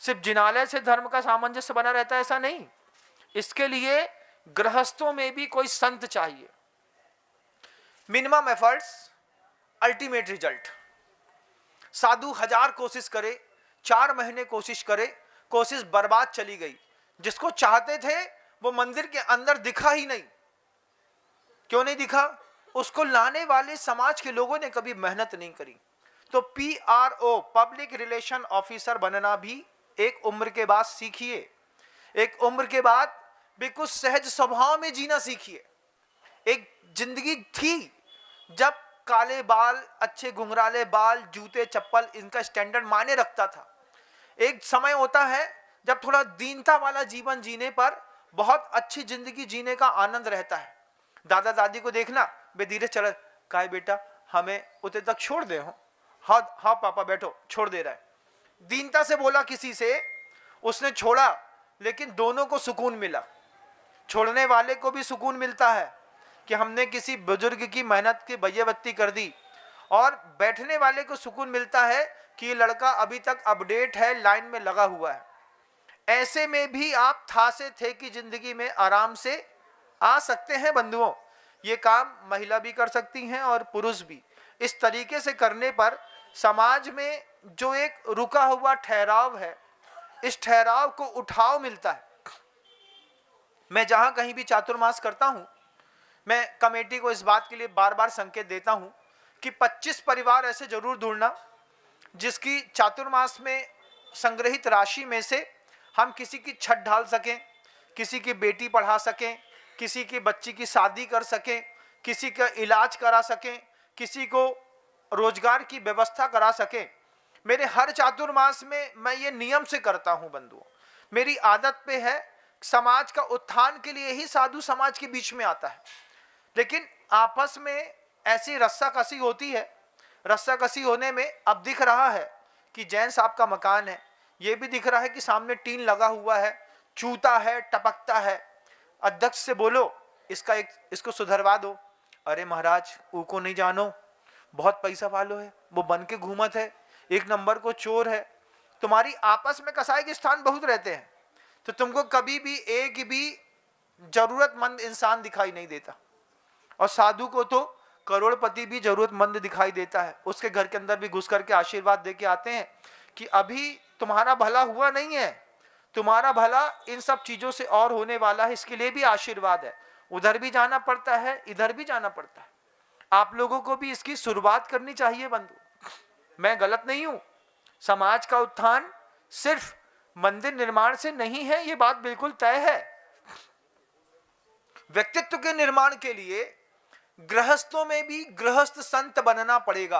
सिर्फ जिनालय से धर्म का सामंजस्य बना रहता है ऐसा नहीं, इसके लिए गृहस्थों में भी कोई संत चाहिए। Minimum efforts ultimate result. साधु 1000 कोशिश करे, 4 महीने कोशिश करे, कोशिश बर्बाद चली गई। जिसको चाहते थे वो मंदिर के अंदर दिखा ही नहीं। क्यों नहीं दिखा? उसको लाने वाले समाज के लोगों ने कभी मेहनत नहीं करी। तो PRO पब्लिक रिलेशन ऑफिसर बनना भी एक उम्र के बाद सीखिए। एक उम्र के बाद भी कुछ सहज स्वभाव में जीना सीखिए। एक जिंदगी थी जब काले बाल, अच्छे घुंघराले बाल, जूते चप्पल, इनका स्टैंडर्ड मायने रखता था। एक समय होता है जब थोड़ा दीनता वाला जीवन जीने पर बहुत अच्छी जिंदगी जीने का आनंद रहता है। दादा दादी को देखना, बे धीरे चल, काय बेटा हमें उतने तक छोड़ दे हो। हाँ हाँ पापा बैठो, छोड़ दे रहा है। दीनता से बोला किसी से, उसने छोड़ा, लेकिन दोनों को सुकून मिला। छोड़ने वाले को भी सुकून मिलता है कि हमने किसी बुजुर्ग की मेहनत की बയ്यबत्ती कर दी, और बैठने वाले को सुकून मिलता है कि ये लड़का अभी तक अपडेट है, लाइन में लगा हुआ है। ऐसे में भी आप था से थे की जिंदगी में आराम से आ सकते हैं बंधुओं। ये काम महिला भी कर सकती हैं और पुरुष भी। इस तरीके से करने पर समाज में जो एक रुका हुआ ठहराव है, इस ठहराव को उठाव मिलता है। मैं जहां कहीं भी चातुर्मास करता हूं, मैं कमेटी को इस बात के लिए बार बार संकेत देता हूं कि 25 परिवार ऐसे जरूर ढूंढना जिसकी चातुर्मास में संग्रहित राशि में से हम किसी की छत ढाल सकें, किसी की बेटी पढ़ा सकें, किसी की बच्ची की शादी कर सकें, किसी का इलाज करा सकें, किसी को रोजगार की व्यवस्था करा सकें। मेरे हर चातुर्मास में मैं ये नियम से करता हूं बंधुओं। मेरी आदत पे है, समाज का उत्थान के लिए ही साधु समाज के बीच में आता है। लेकिन आपस में ऐसी रस्साकसी होती है। रस्साकसी होने में अब दिख रहा है कि जैन साहब का मकान है, ये भी दिख रहा है कि सामने टीन लगा हुआ है, चूता है, टपकता है। अध्यक्ष से बोलो इसको सुधरवा दो। अरे महाराज ऊको नहीं जानो, बहुत पैसा वालो है, वो बन के घूमत है, 1 नंबर को चोर है। तुम्हारी आपस में कसाई के स्थान बहुत रहते हैं, तो तुमको कभी भी एक भी जरूरतमंद इंसान दिखाई नहीं देता। और साधु को तो करोड़पति भी जरूरतमंद दिखाई देता है। उसके घर के अंदर भी घुस करके आशीर्वाद दे के आते हैं कि अभी तुम्हारा भला हुआ नहीं है, तुम्हारा भला इन सब चीजों से और होने वाला है, इसके लिए भी आशीर्वाद है। उधर भी जाना पड़ता है, इधर भी जाना पड़ता है। आप लोगों को भी इसकी शुरुआत करनी चाहिए बंधु। मैं गलत नहीं हूं। समाज का उत्थान सिर्फ मंदिर निर्माण से नहीं है, ये बात बिल्कुल तय है। व्यक्तित्व के निर्माण के लिए गृहस्थों में भी गृहस्थ संत बनना पड़ेगा।